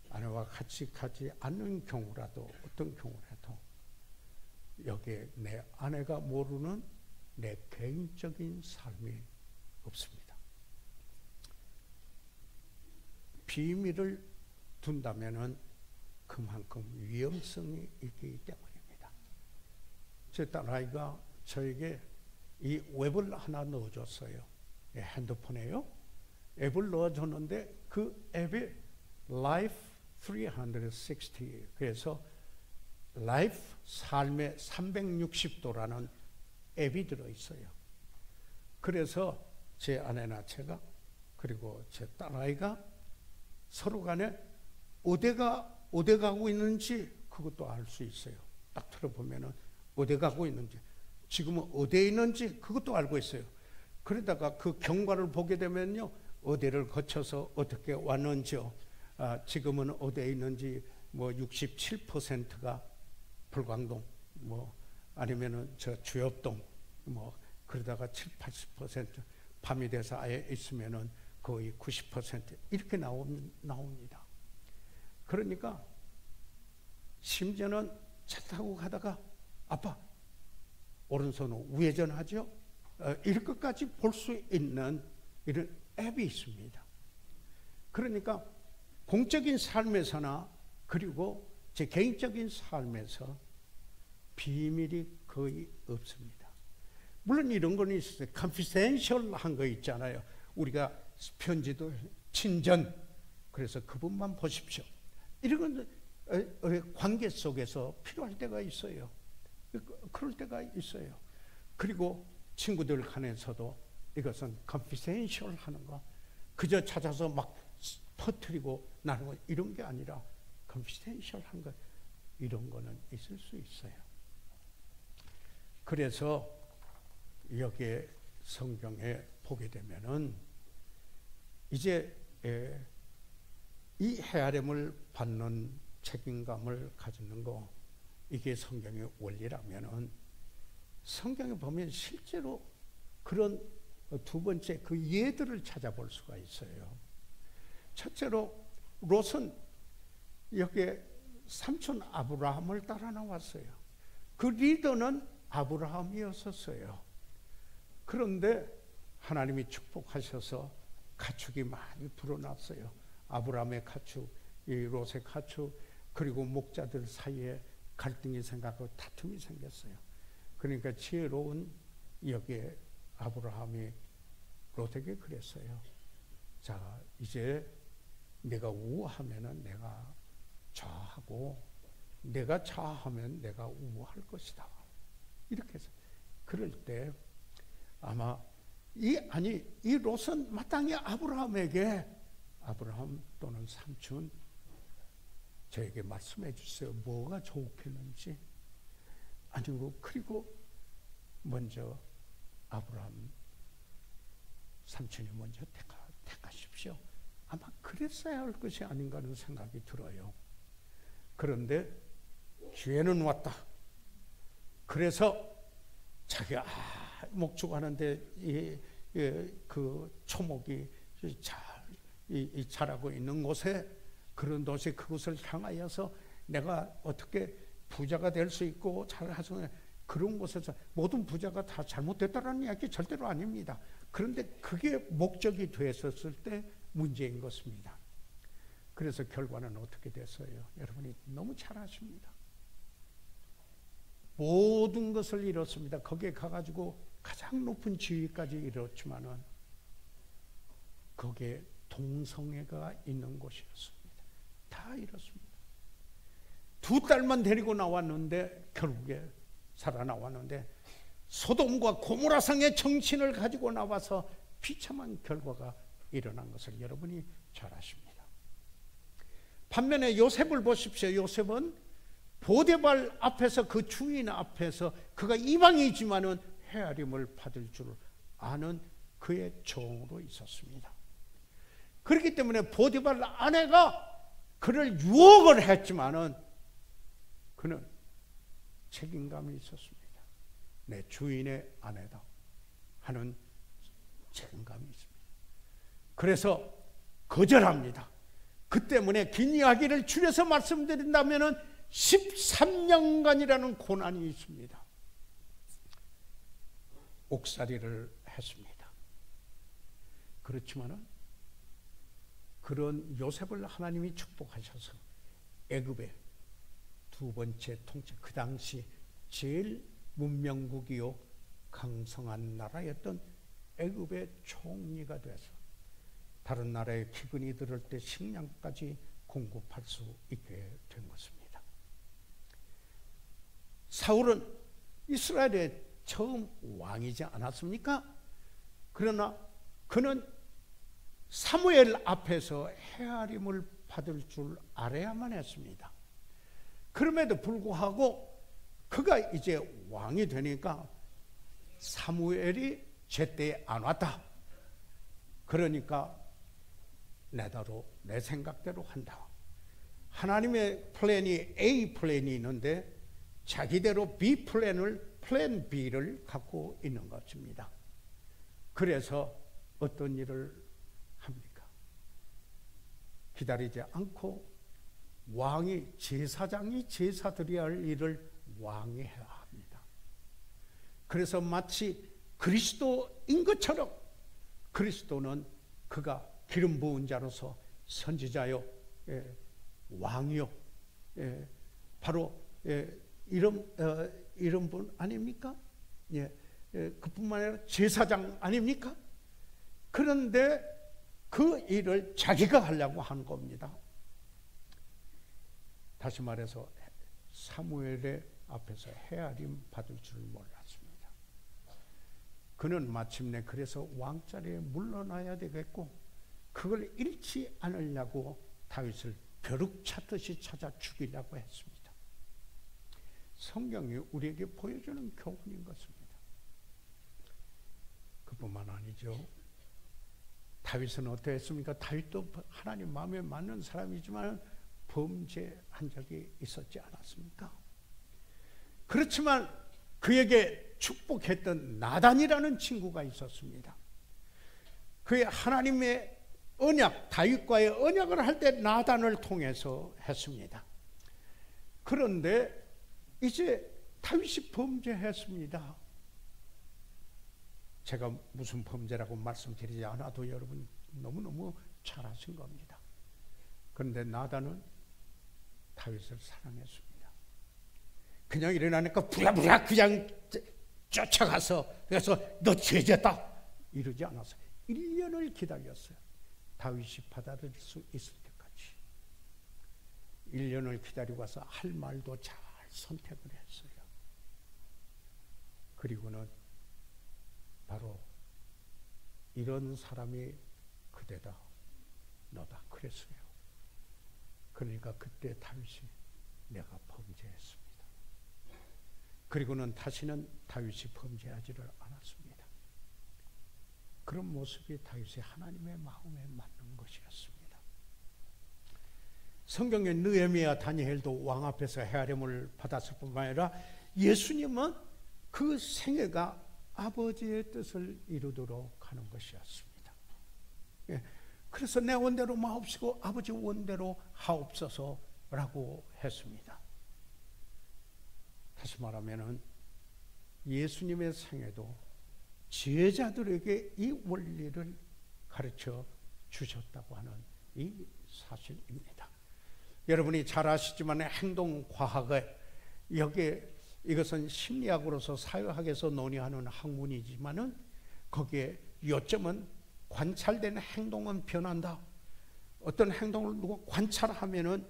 아내와 같이 가지 않는 경우라도 어떤 경우라도 여기에 내 아내가 모르는 내 개인적인 삶이 없습니다. 비밀을 둔다면은 그만큼 위험성이 있기 때문입니다. 제 딸아이가 저에게 이 웹을 하나 넣어줬어요. 핸드폰에요. 앱을 넣어줬는데 그 앱이 Life 360 그래서 Life 삶의 360도라는 앱이 들어있어요. 그래서 제 아내나 제가 그리고 제 딸아이가 서로 간에 어디 가고 있는지 그것도 알 수 있어요. 딱 들어보면은 어디 가고 있는지 지금은 어디에 있는지 그것도 알고 있어요. 그러다가 그 경과를 보게 되면요 어디를 거쳐서 어떻게 왔는지요. 지금은 어디에 있는지 뭐 67%가 불광동 뭐 아니면은 저 주엽동 뭐 그러다가 70-80% 밤이 돼서 아예 있으면은 거의 90% 이렇게 나옵니다. 그러니까 심지어는 차 타고 가다가 아빠 오른손 우회전하죠. 이럴 것까지 볼 수 있는 이런 앱이 있습니다. 그러니까 공적인 삶에서나 그리고 제 개인적인 삶에서 비밀이 거의 없습니다. 물론 이런 건 있어요. confidential한 거 있잖아요. 우리가 편지도 친전 그래서 그분만 보십시오. 이런 건 관계 속에서 필요할 때가 있어요. 그럴 때가 있어요. 그리고 친구들 간에서도 이것은 confidential 하는 거 그저 찾아서 막 퍼뜨리고 나누고 이런 게 아니라 confidential 한 거 이런 거는 있을 수 있어요. 그래서 여기에 성경에 보게 되면은 이제 이 헤아림을 받는 책임감을 가지는 거 이게 성경의 원리라면은 성경에 보면 실제로 그런 두 번째 그 예들을 찾아볼 수가 있어요. 첫째로 롯은 여기에 삼촌 아브라함을 따라 나왔어요. 그 리더는 아브라함이었었어요. 그런데 하나님이 축복하셔서 가축이 많이 불어났어요. 아브라함의 가축, 이 롯의 가축, 그리고 목자들 사이에 갈등이 생기고 다툼이 생겼어요. 그러니까 지혜로운 여기에 아브라함이 롯에게 그랬어요. 자, 이제 내가 우하면은 내가 좌하고 내가 좌하면 내가 우할 것이다. 이렇게 해서 그럴 때 아마 이 롯은 마땅히 아브라함에게 아브라함 또는 삼촌 저에게 말씀해 주세요. 뭐가 좋겠는지. 아니고 그리고 먼저 아브라함 삼촌이 먼저 택하십시오. 아마 그랬어야 할 것이 아닌가 하는 생각이 들어요. 그런데 기회는 왔다. 그래서 자기가 목축하는데 그 초목이 자라고 있는 곳에 그런 도시 그곳을 향하여서 내가 어떻게 부자가 될 수 있고 잘해서 그런 곳에서 모든 부자가 다 잘못됐다라는 이야기 절대로 아닙니다. 그런데 그게 목적이 됐었을 때 문제인 것입니다. 그래서 결과는 어떻게 됐어요? 여러분이 너무 잘 아십니다. 모든 것을 잃었습니다. 거기에 가가지고 가장 높은 지위까지 이뤘지만은 거기에 동성애가 있는 곳이었습니다. 다 잃었습니다. 2딸만 데리고 나왔는데 결국에 살아나왔는데 소돔과 고모라상의 정신을 가지고 나와서 비참한 결과가 일어난 것을 여러분이 잘 아십니다. 반면에 요셉을 보십시오. 요셉은 보디발 앞에서, 그 주인 앞에서 그가 이방이지만은 헤아림을 받을 줄 아는 그의 종으로 있었습니다. 그렇기 때문에 보디발 아내가 그를 유혹을 했지만은 그는 책임감이 있었습니다. 내 주인의 아내다 하는 책임감이 있습니다. 그래서 거절합니다. 그 때문에 긴 이야기를 줄여서 말씀드린다면은 13년간이라는 고난이 있습니다. 옥살이를 했습니다. 그렇지만은 그런 요셉을 하나님이 축복하셔서 애굽의 2번째 통치, 그 당시 제일 문명국이요 강성한 나라였던 애굽의 총리가 돼서 다른 나라의 기근이 들을 때 식량까지 공급할 수 있게 된 것입니다. 사울은 이스라엘의 처음 왕이지 않았습니까? 그러나 그는 사무엘 앞에서 헤아림을 받을 줄 알아야만 했습니다. 그럼에도 불구하고 그가 이제 왕이 되니까 사무엘이 제때에 안 왔다. 그러니까 내대로 내 생각대로 한다. 하나님의 플랜이 A 플랜이 있는데 자기대로 B 플랜을, 플랜 B를 갖고 있는 것입니다. 그래서 어떤 일을 합니까? 기다리지 않고 왕이, 제사장이 제사 드려야 할 일을 왕이 해야 합니다. 그래서 마치 그리스도인 것처럼 그리스도는 그가 기름 부은 자로서 선지자요, 왕이요, 바로 이런 분 아닙니까? 그뿐만 아니라 제사장 아닙니까? 그런데 그 일을 자기가 하려고 하는 겁니다. 다시 말해서 사무엘의 앞에서 헤아림 받을 줄 몰랐습니다. 그는 마침내 그래서 왕자리에 물러나야 되겠고 그걸 잃지 않으려고 다윗을 벼룩 찾듯이 찾아 죽이려고 했습니다. 성경이 우리에게 보여주는 교훈인 것입니다. 그뿐만 아니죠. 다윗은 어떠했습니까? 다윗도 하나님 마음에 맞는 사람이지만 범죄한 적이 있었지 않았습니까? 그렇지만 그에게 축복했던 나단이라는 친구가 있었습니다. 그의 하나님의 언약, 다윗과의 언약을 할 때 나단을 통해서 했습니다. 그런데 이제 다윗이 범죄했습니다. 제가 무슨 범죄라고 말씀드리지 않아도 여러분 너무너무 잘 아신 겁니다. 그런데 나단은 다윗을 사랑했습니다. 그냥 일어나니까 부랴부랴 그냥 쫓아가서 그래서 너 죄졌다 이러지 않았어요. 1년을 기다렸어요. 다윗이 받아들일 수 있을 때까지 1년을 기다리고 와서 할 말도 잘 선택을 했어요. 그리고는 바로 이런 사람이 그대다, 너다 그랬어요. 그러니까 그때 다윗이 내가 범죄했습니다. 그리고는 다시는 다윗이 범죄하지를 않았습니다. 그런 모습이 다윗이 하나님의 마음에 맞는 것이었습니다. 성경의 느헤미야, 다니엘도 왕 앞에서 헤아림을 받았을 뿐만 아니라 예수님은 그 생애가 아버지의 뜻을 이루도록 하는 것이었습니다. 그래서 내 원대로 마옵시고 아버지 원대로 하옵소서라고 했습니다. 다시 말하면은 예수님의 생애도 제자들에게 이 원리를 가르쳐 주셨다고 하는 이 사실입니다. 여러분이 잘 아시지만 행동과학에 여기에 이것은 심리학으로서 사회학에서 논의하는 학문이지만은 거기에 요점은 관찰되는 행동은 변한다. 어떤 행동을 누가 관찰하면은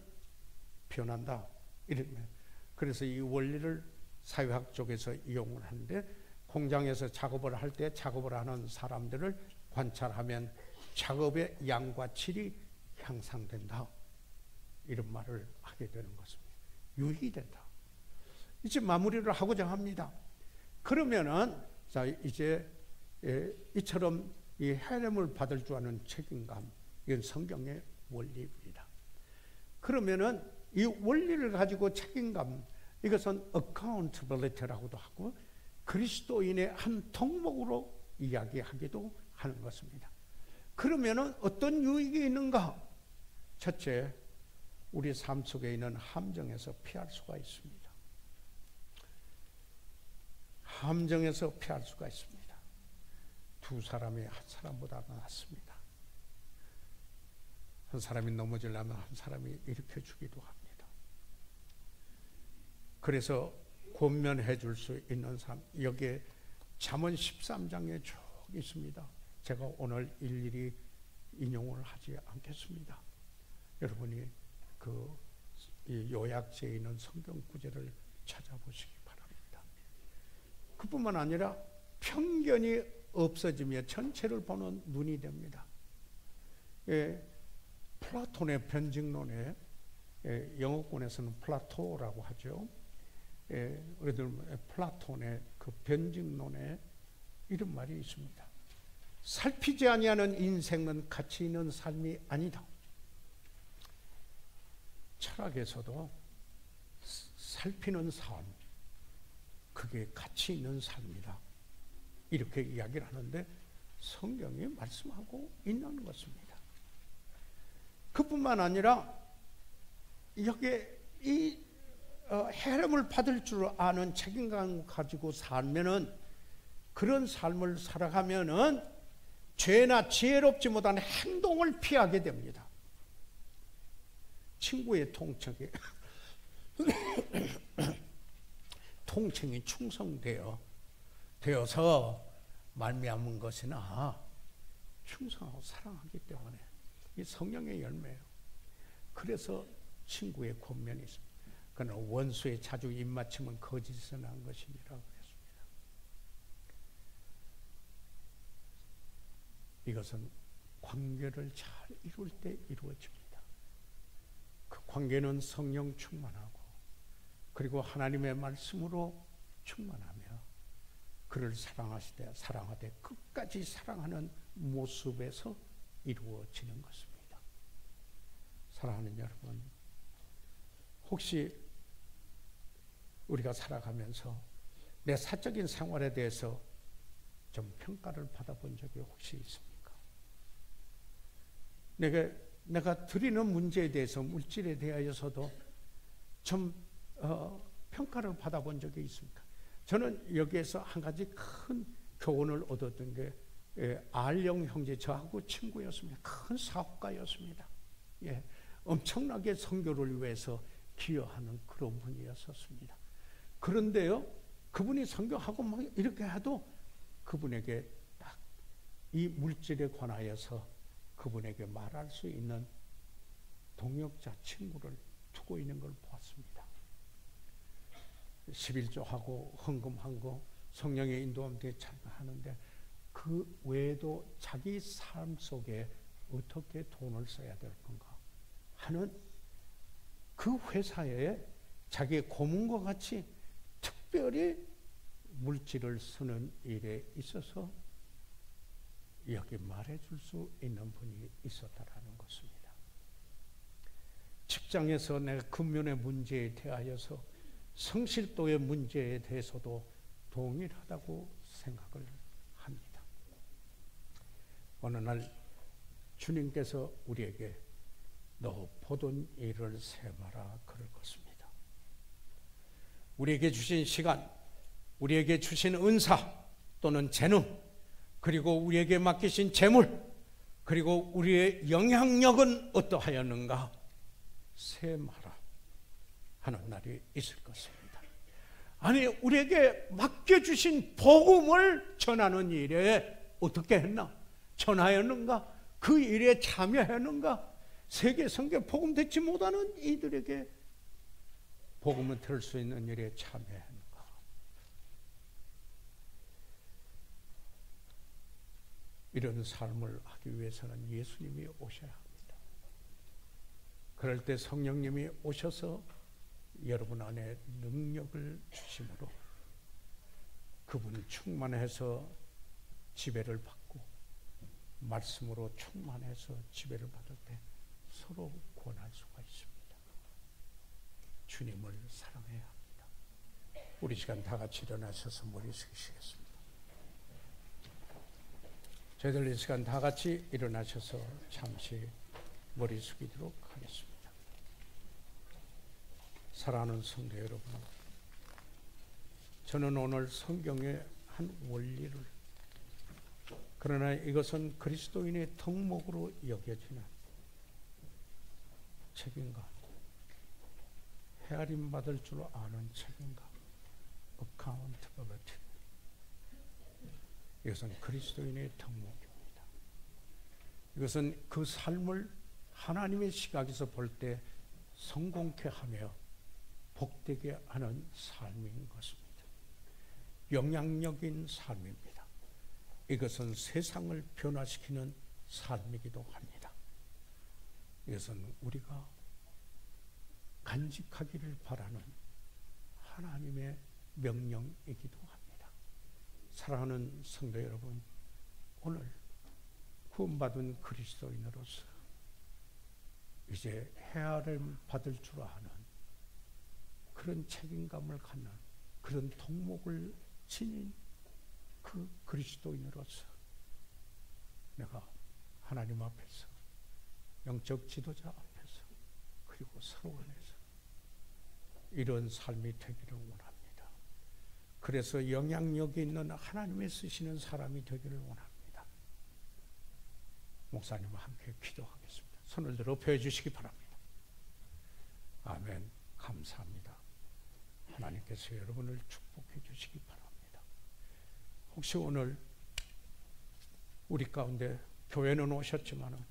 변한다. 이런. 그래서 이 원리를 사회학 쪽에서 이용을 하는데 공장에서 작업을 할 때 작업을 하는 사람들을 관찰하면 작업의 양과 질이 향상된다. 이런 말을 하게 되는 것입니다. 유의된다. 이제 마무리를 하고자 합니다. 그러면은 자 이제 이처럼 이 해냄을 받을 줄 아는 책임감, 이건 성경의 원리입니다. 그러면은 이 원리를 가지고 책임감, 이것은 accountability라고도 하고 그리스도인의 한 덕목으로 이야기하기도 하는 것입니다. 그러면은 어떤 유익이 있는가? 첫째, 우리 삶 속에 있는 함정에서 피할 수가 있습니다. 함정에서 피할 수가 있습니다. 두 사람이 한 사람보다 낫습니다. 한 사람이 넘어지려면 한 사람이 일으켜 주기도 합니다. 그래서 권면해 줄 수 있는 사람, 여기에 잠언 13장에 쭉 있습니다. 제가 오늘 일일이 인용을 하지 않겠습니다. 여러분이 그 요약지에 있는 성경 구절을 찾아보시기 바랍니다. 그뿐만 아니라 편견이 없어지며 전체를 보는 눈이 됩니다. 플라톤의 변증론에 영어권에서는 플라토라고 하죠. 우리들 플라톤의 그 변증론에 이런 말이 있습니다. 살피지 아니하는 인생은 가치 있는 삶이 아니다. 철학에서도 살피는 삶, 그게 가치 있는 삶이다. 이렇게 이야기를 하는데 성경이 말씀하고 있는 것입니다. 그뿐만 아니라 여기에 이 해름을 받을 줄 아는 책임감 가지고 살면은, 그런 삶을 살아가면은 죄나 지혜롭지 못한 행동을 피하게 됩니다. 친구의 통칭이 충성되어서 말미암은 것이나 충성하고 사랑하기 때문에 이 성령의 열매예요. 그래서 친구의 권면이 있습니다. 그러나 원수의 자주 입맞춤은 거짓을 한 것이니라고 했습니다. 이것은 관계를 잘 이룰 때 이루어집니다. 그 관계는 성령 충만하고 그리고 하나님의 말씀으로 충만하며 그를 사랑하되 끝까지 사랑하는 모습에서 이루어지는 것입니다. 사랑하는 여러분, 혹시 우리가 살아가면서 내 사적인 생활에 대해서 좀 평가를 받아본 적이 혹시 있습니까? 내가 드리는 문제에 대해서, 물질에 대하여서도 좀 평가를 받아본 적이 있습니까? 저는 여기에서 한 가지 큰 교훈을 얻었던 게 알령 형제, 저하고 친구였습니다. 큰 사업가였습니다. 엄청나게 선교를 위해서 기여하는 그런 분이었었습니다. 그런데요, 그분이 선교하고 막 이렇게 해도 그분에게 딱 이 물질에 관하여서 그분에게 말할 수 있는 동역자, 친구를 두고 있는 걸 보았습니다. 11조하고 헌금한 거 성령의 인도함 때 참여하는데 그 외에도 자기 삶 속에 어떻게 돈을 써야 될 건가 하는, 그 회사에 자기의 고문과 같이 특별히 물질을 쓰는 일에 있어서 여기 말해줄 수 있는 분이 있었다라는 것입니다. 직장에서 내가 근면의 문제에 대하여서 성실도의 문제에 대해서도 동일하다고 생각을 합니다. 어느 날 주님께서 우리에게 너 보던 일을 세마라 그럴 것입니다. 우리에게 주신 시간, 우리에게 주신 은사 또는 재능, 그리고 우리에게 맡기신 재물, 그리고 우리의 영향력은 어떠하였는가 셈하라 하는 날이 있을 것입니다. 아니, 우리에게 맡겨주신 복음을 전하는 일에 어떻게 했나? 전하였는가? 그 일에 참여했는가? 세계 선교 복음 듣지 못하는 이들에게 복음을 들을 수 있는 일에 참여했는가? 이런 삶을 하기 위해서는 예수님이 오셔야 합니다. 그럴 때 성령님이 오셔서 여러분 안에 능력을 주심으로 그분 충만해서 지배를 받고 말씀으로 충만해서 지배를 받을 때 서로 권할 수가 있습니다. 주님을 사랑해야 합니다. 우리 시간 다 같이 일어나셔서 머리 숙이시겠습니다. 저희들 이 시간 다 같이 일어나셔서 잠시 머리 숙이도록 하겠습니다. 사랑하는 성도 여러분, 저는 오늘 성경의 한 원리를, 그러나 이것은 그리스도인의 덕목으로 여겨지는 책임감, 헤아림 받을 줄 아는 책임감, accountability. 이것은 그리스도인의 덕목입니다. 이것은 그 삶을 하나님의 시각에서 볼 때 성공케 하며 복되게 하는 삶인 것입니다. 영향력인 삶입니다. 이것은 세상을 변화시키는 삶이기도 합니다. 이것은 우리가 간직하기를 바라는 하나님의 명령이기도 합니다. 사랑하는 성도 여러분, 오늘 구원받은 그리스도인으로서 이제 헤아림 받을 줄 아는 그런 책임감을 갖는 그런 덕목을 지닌 그 그리스도인으로서 내가 하나님 앞에서, 영적 지도자 앞에서, 그리고 서로 안에서 이런 삶이 되기를 원합니다. 그래서 영향력이 있는 하나님의 쓰시는 사람이 되기를 원합니다. 목사님과 함께 기도하겠습니다. 손을 들어 펴주시기 바랍니다. 아멘. 감사합니다. 하나님께서 여러분을 축복해 주시기 바랍니다. 혹시 오늘 우리 가운데 교회는 오셨지만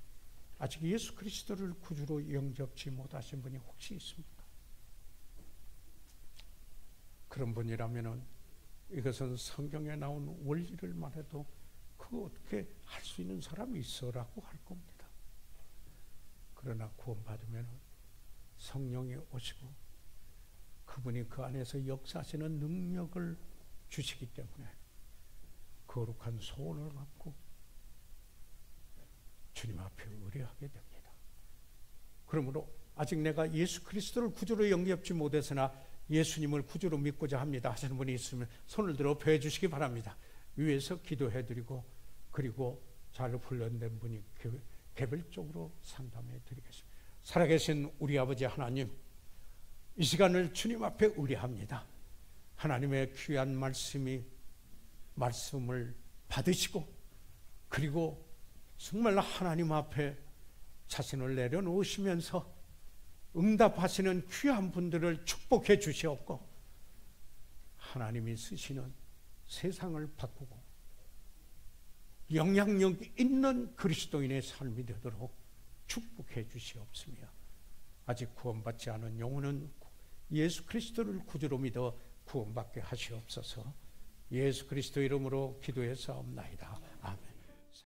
아직 예수 그리스도를 구주로 영접지 못하신 분이 혹시 있습니까? 그런 분이라면 이것은 성경에 나온 원리를 말해도 그거 어떻게 할 수 있는 사람이 있어라고 할 겁니다. 그러나 구원받으면 성령이 오시고 그분이 그 안에서 역사하시는 능력을 주시기 때문에 거룩한 소원을 갖고 주님 앞에 의뢰하게 됩니다. 그러므로 아직 내가 예수 그리스도를 구주로 영접지 못해서나 예수님을 구주로 믿고자 합니다 하시는 분이 있으면 손을 들어 펴 주시기 바랍니다. 위에서 기도해 드리고, 그리고 잘 훈련된 분이 개별적으로 상담해 드리겠습니다. 살아계신 우리 아버지 하나님, 이 시간을 주님 앞에 의뢰합니다. 하나님의 귀한 말씀을 받으시고, 그리고 정말 하나님 앞에 자신을 내려놓으시면서 응답하시는 귀한 분들을 축복해 주시옵고, 하나님이 쓰시는 세상을 바꾸고 영향력 있는 그리스도인의 삶이 되도록 축복해 주시옵으며, 아직 구원받지 않은 영혼은 예수 그리스도를 구주로 믿어 구원받게 하시옵소서. 예수 그리스도 이름으로 기도해 사옵나이다. 아멘.